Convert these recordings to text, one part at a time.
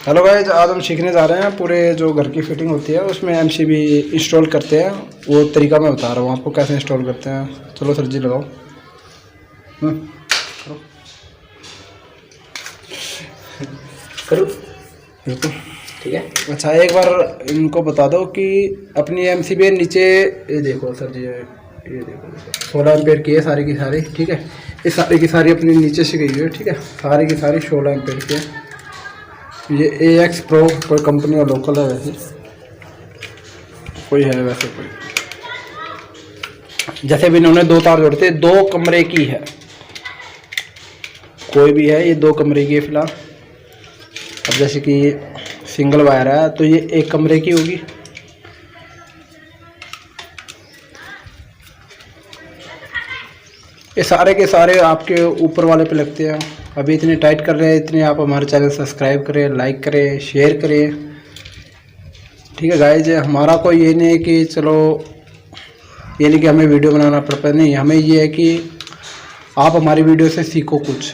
Hello guys, आज हम सीखने जा रहे हैं पूरे जो घर की फिटिंग होती है उसमें एमसीबी इंस्टॉल करते हैं। वो तरीका मैं बता रहा हूँ आपको कैसे इंस्टॉल करते हैं। चलो सर जी लगाओ। करो बिल्कुल ठीक है। अच्छा, एक बार इनको बता दो कि अपनी एमसीबी नीचे ये देखो सर जी, ये देखो 16 एम्पेयर की है सारी की सारी। ठीक है, ये सारी की सारी अपनी नीचे से गई हुई है। ठीक है, सारी की सारी 16 एम्पेयर की है। ये AX Pro कोई कंपनी और लोकल है, वैसे कोई है वैसे कोई। जैसे भी इन्होंने 2 तार जोड़ते, 2 कमरे की है, कोई भी है, ये 2 कमरे की है फिलहाल। अब जैसे कि सिंगल वायर है तो ये 1 कमरे की होगी। ये सारे के सारे आपके ऊपर वाले पे लगते हैं। अभी इतने टाइट कर रहे हैं, इतने आप हमारे चैनल सब्सक्राइब करें, लाइक करें, शेयर करें। ठीक है गाइज, हमारा कोई ये नहीं है कि चलो ये नहीं कि हमें वीडियो बनाना पड़ता, नहीं, हमें ये है कि आप हमारी वीडियो से सीखो कुछ।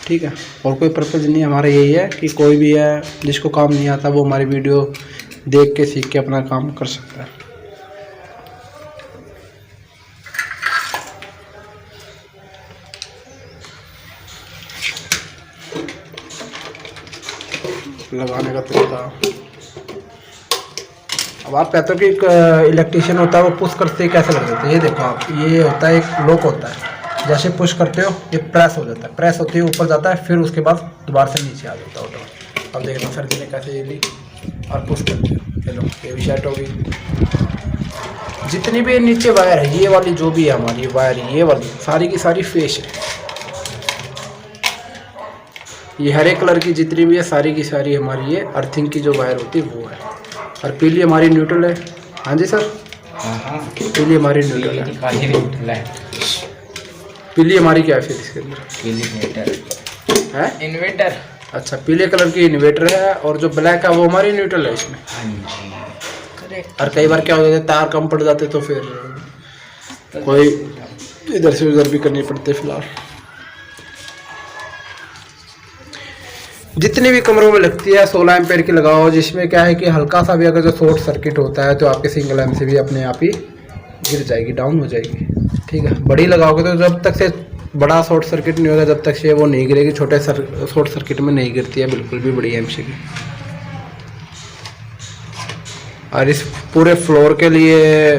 ठीक है, और कोई पर्पज़ नहीं, हमारा यही है कि कोई भी है जिसको काम नहीं आता वो हमारी वीडियो देख के सीख के अपना काम कर सकता है। लगाने का तरीका, अब आप कहते हो कि एक इलेक्ट्रीशियन होता है वो पुश करते कैसे लग जाता है। ये देखो आप, ये होता है एक लॉक होता है, जैसे पुश करते हो ये प्रेस हो जाता है, प्रेस होते ही ऊपर जाता है, फिर उसके बाद दोबारा से नीचे आ जाता है ऑटो। अब देखना सर जी ने कैसे ये ली और पुश करते हो। चलो ये भी सेट होगी। जितनी भी नीचे वायर है, ये वाली जो भी है हमारी वायर, ये वाली सारी की सारी फेस है। ये हरे कलर की जितनी भी है सारी की सारी हमारी ये अर्थिंग की जो वायर होती है वो है। और पीली हमारी न्यूट्रल है। हाँ जी सर, हाँ पीली हमारी न्यूट्रल है। पीली हमारी क्या है फिर इसके अंदर? इन्वर्टर है इन्वर्टर। अच्छा, पीले कलर की इन्वर्टर है और जो ब्लैक है वो हमारी न्यूट्रल है इसमें। हाँ जी करेक्ट। और कई बार क्या हो जाता है, तार कम पड़ जाते तो फिर कोई इधर से उधर भी करनी पड़ती है। फिलहाल जितनी भी कमरों में लगती है 16 एम्पेयर की लगाओ, जिसमें क्या है कि हल्का सा भी अगर जो शॉर्ट सर्किट होता है तो आपके सिंगल एमसीबी अपने आप ही गिर जाएगी, डाउन हो जाएगी। ठीक है, बड़ी लगाओगे तो जब तक से बड़ा शॉर्ट सर्किट नहीं होगा जब तक से वो नहीं गिरेगी। छोटे शॉर्ट सर्किट में नहीं गिरती है बिल्कुल भी बड़ी एमसीबी। और इस पूरे फ्लोर के लिए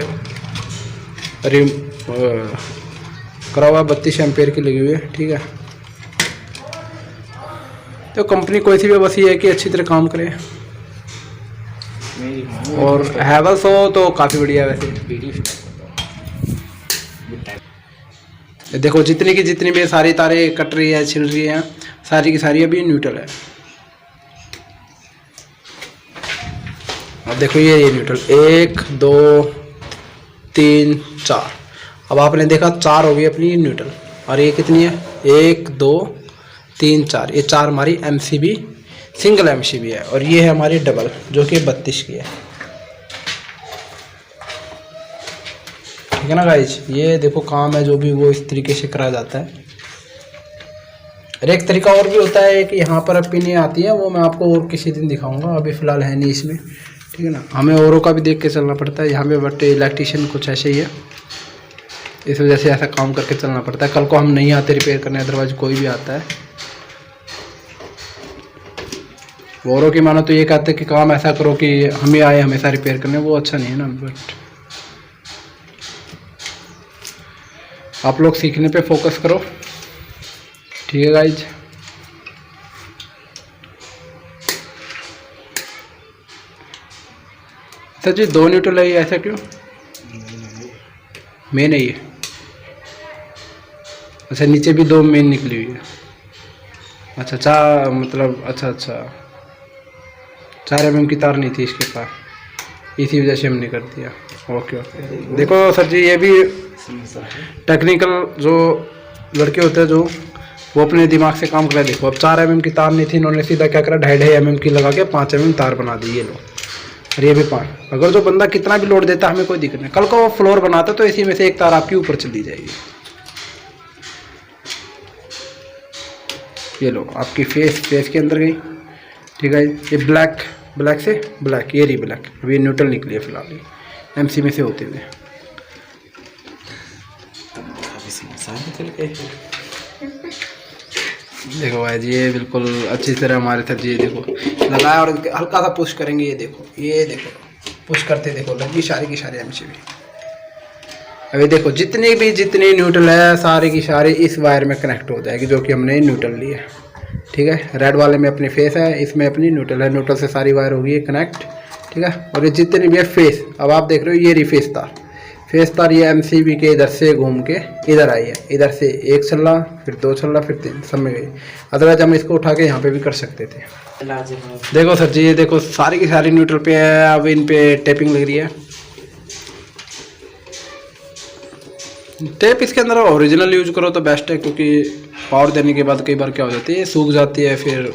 करा हुआ 32 एम्पेयर की लगी हुई है। ठीक है, तो कंपनी कोई सी भी बस ये है कि अच्छी तरह काम करे। और हैवल्स हो तो काफ़ी बढ़िया है वैसे। देखो जितनी की जितनी भी सारी तारें कट रही है, छिल रही है, सारी की सारी अभी न्यूट्रल है। अब देखो ये न्यूट्रल 1 2 3 4। अब आपने देखा 4 हो गई अपनी न्यूट्रल। और ये कितनी है? 1 2 3 4। ये 4 हमारी एमसीबी सिंगल एमसीबी है। और ये है हमारी डबल जो कि 32 की है। ठीक है ना गाइज, ये देखो काम है जो भी वो इस तरीके से करा जाता है। और एक तरीका और भी होता है कि यहाँ पर पिनें आती है, वो मैं आपको और किसी दिन दिखाऊंगा, अभी फ़िलहाल है नहीं इसमें। ठीक है ना, हमें औरों का भी देख के चलना पड़ता है यहाँ पे, बट इलेक्ट्रीशियन कुछ ऐसे ही है, इस वजह से ऐसा काम करके चलना पड़ता है। कल को हम नहीं आते रिपेयर करने, अदरवाइज कोई भी आता है। औरों की मानो तो ये कहते हैं कि काम ऐसा करो कि हमें आए हमेशा रिपेयर करने, वो अच्छा नहीं है ना। बट आप लोग सीखने पे फोकस करो। ठीक है गाइज, सर जी 2 न्यूट्रल है, ऐसा क्यों? मेन है ये। अच्छा, नीचे भी 2 मेन निकली हुई है। अच्छा 4 मतलब, अच्छा 4 mm की तार नहीं थी इसके पास, इसी वजह से हमने कर दिया। Okay okay. देखो सर जी, ये भी टेक्निकल जो लड़के होते हैं जो वो अपने दिमाग से काम कर रहे हैं। देखो अब 4 mm की तार नहीं थी, इन्होंने सीधा क्या करा, 2.5 mm की लगा के 5 mm तार बना दी ये लोग। और ये भी 5। अगर जो बंदा कितना भी लोड देता हमें कोई दिक्कत नहीं, कल को वो फ्लोर बनाता तो इसी में से एक तार आपकी ऊपर चली जाएगी। ये लो आपकी फेस के अंदर गई, ठीक है। ये ब्लैक से ब्लैक, ये रही ब्लैक, अभी न्यूट्रल निकली है फिलहाल, एमसी में से होते हुए। देखो भाई जी, ये बिल्कुल अच्छी तरह हमारे सब्जी, ये देखो लगाया और हल्का सा पुश करेंगे, ये देखो पुश करते देखो लगी सारी की सारी एमसी भी। अभी देखो जितनी न्यूट्रल है सारे की सारे इस वायर में कनेक्ट हो जाएगी, जो कि हमने न्यूट्रल ली है। ठीक है, रेड वाले में अपनी फेस है, इसमें अपनी न्यूट्रल है, न्यूट्रल से सारी वायर होगी कनेक्ट। ठीक है, और ये जितनी भी है फेस, अब आप देख रहे हो ये रिफेस तार ये एमसीबी के इधर से घूम के इधर आई है, इधर से एक चल फिर 2 चल फिर 3 सब में गई। अदरवाइज हम इसको उठा के यहाँ पे भी कर सकते थे। देखो सर जी, ये देखो सारी की सारी न्यूट्रल पे है, अब इन पे टेपिंग लग रही है। टेप इसके अंदर ओरिजिनल यूज करो तो बेस्ट है, क्योंकि पावर देने के बाद कई बार क्या हो जाती है, सूख जाती है फिर।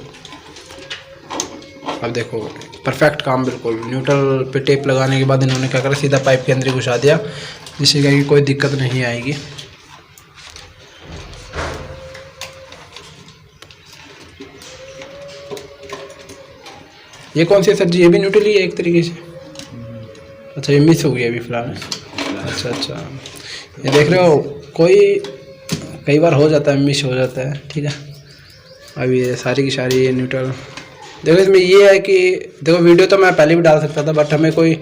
अब देखो परफेक्ट काम, बिल्कुल न्यूट्रल पे टेप लगाने के बाद इन्होंने क्या करा, सीधा पाइप के अंदर घुसा दिया, जिससे कि कोई दिक्कत नहीं आएगी। ये कौन सी सर जी, ये भी न्यूट्रल ही है एक तरीके से। अच्छा, ये मिस हो गई अभी फिलहाल। अच्छा, ये देख रहे हो, कई बार हो जाता है, मिस हो जाता है। ठीक है, अभी ये सारी की सारी ये न्यूट्रल। देखो इसमें ये है कि देखो वीडियो तो मैं पहले भी डाल सकता था, बट हमें कोई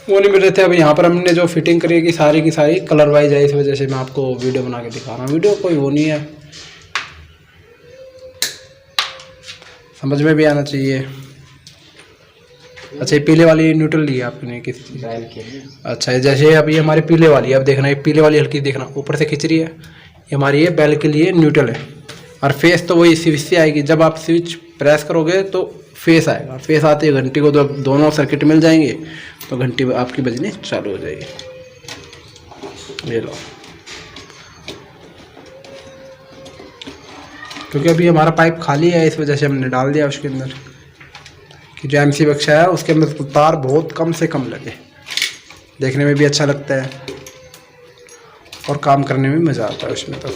वो नहीं मिल रहे थे। अब यहाँ पर हमने जो फिटिंग करी है कि सारी की सारी कलर वाइज है, इस वजह से मैं आपको वीडियो बना के दिखा रहा हूँ। वीडियो कोई वो नहीं है, समझ में भी आना चाहिए। अच्छा, ये पीले वाली न्यूट्रल ली है आपने किस चीज़ की? अच्छा, जैसे अब ये हमारी पीले वाली है, अब देखना ये पीले वाली हल्की देखना ऊपर से खिंच रही है, ये हमारी ये बेल के लिए न्यूट्रल है। और फेस तो वही स्विच से आएगी, जब आप स्विच प्रेस करोगे तो फेस आएगा, फेस आते ही घंटी को जब दोनों सर्किट मिल जाएंगे तो घंटी आपकी बजनी चालू हो जाएगी। ये लो, क्योंकि अभी हमारा पाइप खाली है, इस वजह से हमने डाल दिया उसके अंदर कि जो एमसी बक्सा है उसके अंदर तार बहुत कम से कम लगे, देखने में भी अच्छा लगता है और काम करने में मज़ा आता है उसमें। तो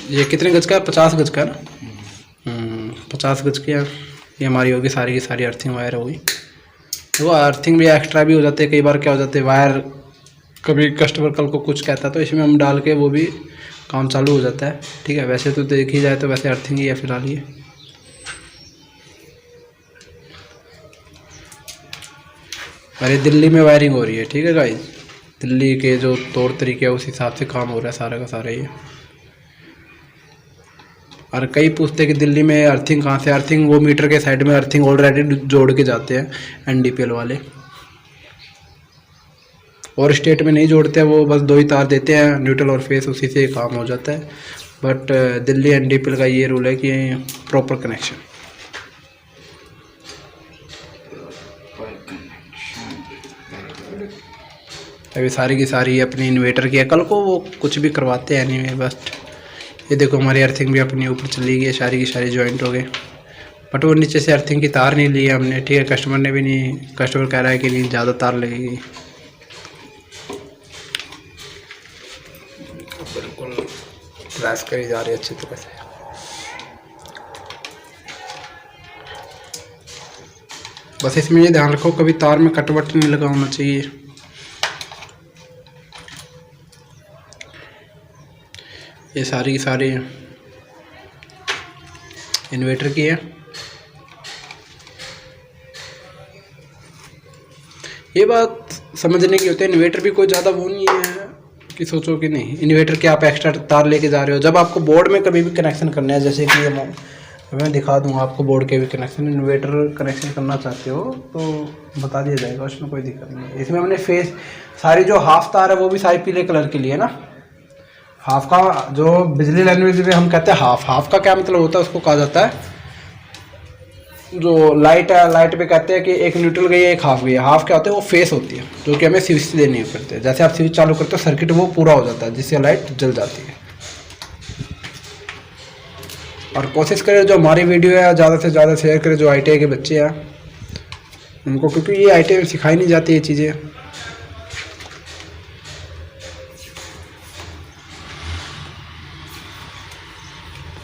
ये कितने गज का है? 50 गज का ना। 50 गज की ये हमारी होगी, सारी की सारी अर्थिंग वायर होगी। वो अर्थिंग भी एक्स्ट्रा भी हो जाते हैं, कई बार क्या हो जाते हैं वायर, कभी कस्टमर कल को कुछ कहता है तो इसमें हम डाल के वो भी काम चालू हो जाता है। ठीक है, वैसे तो देखी जाए तो वैसे अर्थिंग ही है फिलहाल ये। अरे दिल्ली में वायरिंग हो रही है। ठीक है गाइस, दिल्ली के जो तौर तरीके है उस हिसाब से काम हो रहा है सारा का सारा ये। और कई पूछते हैं कि दिल्ली में अर्थिंग कहाँ से, अर्थिंग वो मीटर के साइड में अर्थिंग ऑलरेडी जोड़ के जाते हैं एनडीपीएल वाले, और स्टेट में नहीं जोड़ते, वो बस 2 ही तार देते हैं न्यूट्रल और फेस, उसी से काम हो जाता है। बट दिल्ली एनडीपीएल का ये रूल है कि प्रॉपर कनेक्शन। अभी सारी की सारी अपनी इन्वेटर की है, कल को वो कुछ भी करवाते हैं नहीं। बस ये देखो हमारी अर्थिंग भी अपनी ऊपर चली गई है, सारी की सारी जॉइंट हो गए, बट वो नीचे से अर्थिंग की तार नहीं ली है हमने। ठीक है, कस्टमर ने भी नहीं, कस्टमर कह रहा है कि नहीं ज़्यादा तार लगेगी। बिल्कुल प्रेस करी जा रही है अच्छी तरह से। बस इसमें ये ध्यान रखो कभी तार में कटवट नहीं लगा होना चाहिए। ये सारी की सारी इन्वर्टर की है। ये बात समझने की होती है, इन्वर्टर भी कोई ज़्यादा वो नहीं है कि सोचो कि नहीं इन्वर्टर के आप एक्स्ट्रा तार लेके जा रहे हो। जब आपको बोर्ड में कभी भी कनेक्शन करना है, जैसे कि मैं दिखा दूंगा आपको बोर्ड के भी कनेक्शन, इन्वर्टर कनेक्शन करना चाहते हो तो बता दिया जाएगा, उसमें कोई दिक्कत नहीं है। इसमें हमने फेस सारी जो हाफ तार है वो भी सारी पीले कलर के लिए ना। हाफ का जो बिजली लैंग्वेज में हम कहते हैं हाफ का क्या मतलब होता है, उसको कहा जाता है जो लाइट है, लाइट पे कहते हैं कि एक न्यूट्रल गई है एक हाफ गई है। हाफ क्या होता है, वो फेस होती है जो कि हमें स्विच से देनी पड़ती है। जैसे आप स्विच चालू करते हो सर्किट वो पूरा हो जाता है जिससे लाइट जल जाती है। और कोशिश करें जो हमारी वीडियो है ज़्यादा से ज़्यादा शेयर करें, जो ITI के बच्चे हैं उनको, क्योंकि ये ITI में सिखाई नहीं जाती ये चीज़ें।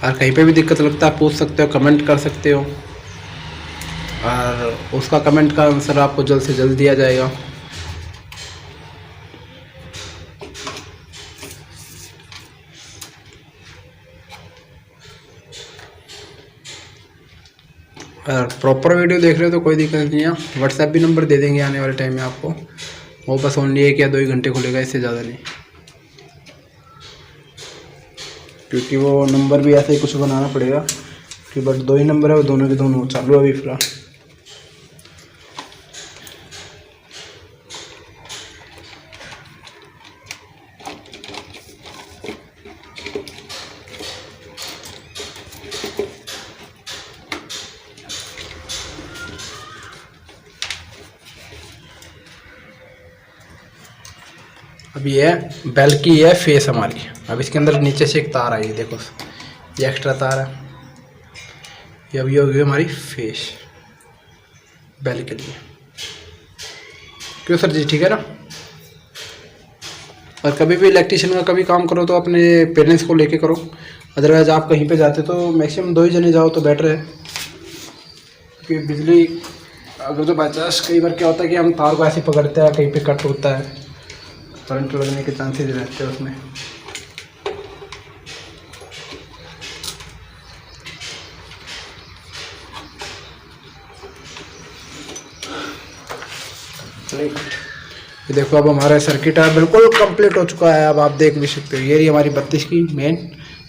और कहीं पे भी दिक्कत लगता है पूछ सकते हो, कमेंट कर सकते हो, और उसका कमेंट का आंसर आपको जल्द से जल्द दिया जाएगा। और प्रॉपर वीडियो देख रहे हो तो कोई दिक्कत नहीं है, व्हाट्सएप भी नंबर दे देंगे आने वाले टाइम में आपको। वो बस ओनली 1 या 2 ही घंटे खुलेगा, इससे ज़्यादा नहीं, क्योंकि वो नंबर भी ऐसे ही कुछ बनाना पड़ेगा कि बट 2 ही नंबर है, वो दोनों के दोनों चालू है अभी फिलहाल। अब ये बेल की है फेस हमारी। अब इसके अंदर नीचे से एक तार आई है, देखो ये एक्स्ट्रा तार है। ये अब ये होगी हमारी फेस बेल के लिए। क्यों सर जी, ठीक है ना। और कभी भी इलेक्ट्रिशियन का कभी काम करो तो अपने पेरेंट्स को लेके करो, अदरवाइज आप कहीं पे जाते तो मैक्सिमम 2 ही जने जाओ तो बेटर है। क्योंकि बिजली अगर जो बाई चांस कई बार क्या होता है कि हम तार को ऐसे पकड़ते हैं, कहीं पे कट होता है, करंट लगने के चांसेस रहते हैं उसमें। ये देखो अब हमारा सर्किट है बिल्कुल कंप्लीट हो चुका है। अब आप देख भी सकते हो, ये रही हमारी 32 की मेन,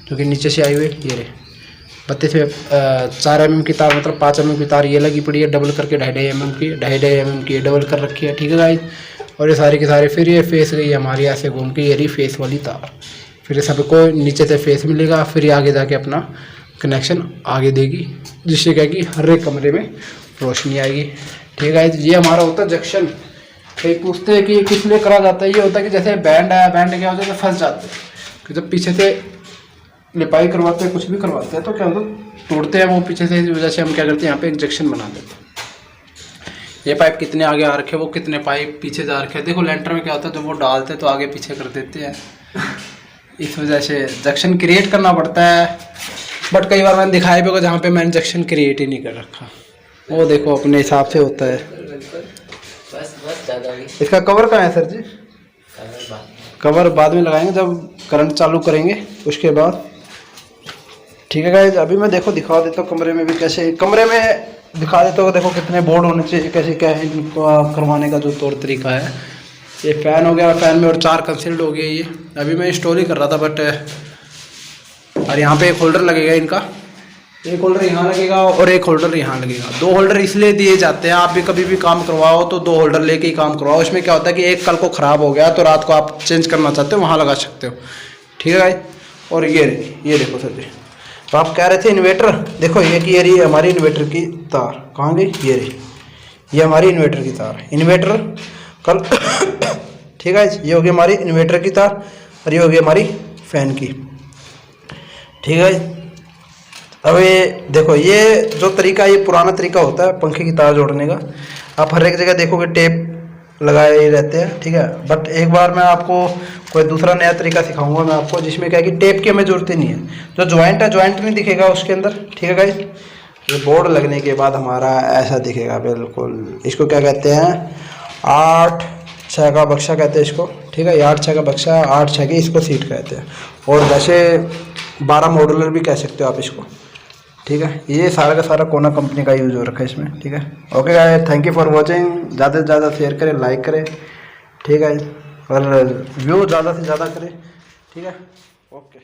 जो कि नीचे से आई हुई है। ये रही 32 में 4 mm की तार, मतलब 5 mm की तार ये लगी पड़ी है, डबल करके 2.5 mm की, 2.5 mm की डबल कर रखी है, ठीक है गाइस। और ये सारी की सारी फिर ये फेस गई हमारी ऐसे घूम के, ये रही फेस वाली तार। फिर सबको नीचे से फेस मिलेगा, फिर ये आगे जाके अपना कनेक्शन आगे देगी, जिससे क्या कि हर एक कमरे में रोशनी आएगी, ठीक है। ये हमारा होता है जंक्शन। कई पूछते हैं कि किस लिए करा जाता है। ये होता है कि जैसे बैंड है, बैंड क्या होता है, फंस जाते हैं, कि जब पीछे से लिपाई करवाते हैं, कुछ भी करवाते हैं, तो क्या होता है तोड़ते हैं वो पीछे से, इस वजह से हम क्या करते हैं यहाँ पे एक जंक्शन बना देते हैं। ये पाइप कितने आगे आ रखे हैं, वो कितने पाइप पीछे जा रखे हैं। देखो लेंटर में क्या होता है, जब वो डालते हैं तो आगे पीछे कर देते हैं, इस वजह से जंक्शन क्रिएट करना पड़ता है। बट कई बार मैंने दिखाया भी होगा जहाँ पे मैंने जंक्शन क्रिएट ही नहीं कर रखा, वो देखो अपने हिसाब से होता है। इसका कवर कहाँ है सर जी? कवर बाद में लगाएंगे जब करंट चालू करेंगे उसके बाद, ठीक है गाइस। अभी मैं देखो दिखा देता हूँ कमरे में भी कैसे, कमरे में दिखा देता हूँ। देखो कितने बोर्ड होने चाहिए, कैसे क्या है इनको करवाने का जो तौर तरीका है। ये फ़ैन हो गया, फ़ैन में और 4 कंसील्ड हो गए। ये अभी मैं इंस्टॉल ही कर रहा था बट, और यहाँ पे एक होल्डर लगेगा इनका, एक होल्डर यहाँ लगेगा और एक होल्डर यहाँ लगेगा। 2 होल्डर इसलिए दिए जाते हैं, आप भी कभी भी काम करवाओ तो 2 होल्डर लेके ही काम करवाओ। इसमें क्या होता है कि एक कल को ख़राब हो गया तो रात को आप चेंज करना चाहते हो वहाँ लगा सकते हो, ठीक है भाई। और ये देखो सर जी, तो आप कह रहे थे इन्वेटर, देखो ये कि ये रही हमारी इन्वेटर की तार, कहाँ गई, ये रही, ये हमारी इन्वेटर की तार, इन्वेटर कल ठीक है। ये होगी हमारी इन्वेटर की तार और ये होगी हमारी फ़ैन की, ठीक है। अब ये देखो, ये जो तरीका, ये पुराना तरीका होता है पंखे की तार जोड़ने का। आप हर एक जगह देखोगे टेप लगाए रहते हैं, ठीक है। बट एक बार मैं आपको कोई दूसरा नया तरीका सिखाऊंगा मैं आपको, जिसमें क्या है कि टेप की हमें जरूरत ही नहीं है। जो ज्वाइंट है, ज्वाइंट नहीं दिखेगा उसके अंदर, ठीक है गाइस। ये बोर्ड लगने के बाद हमारा ऐसा दिखेगा बिल्कुल। इसको क्या कहते हैं, 8/6 का बक्सा कहते हैं इसको, ठीक है। ये 8/6 का बक्सा, 8/6 की इसको सीट कहते हैं। और वैसे 12 मॉडुलर भी कह सकते हो आप इसको, ठीक है। ये सारा का सारा कोना कंपनी का यूज़ हो रखा है इसमें, ठीक है। Okay guys, thank you for watching. ज़्यादा से ज़्यादा शेयर करें, लाइक करें, ठीक है, और व्यू ज़्यादा से ज़्यादा करें, ठीक है। ओके।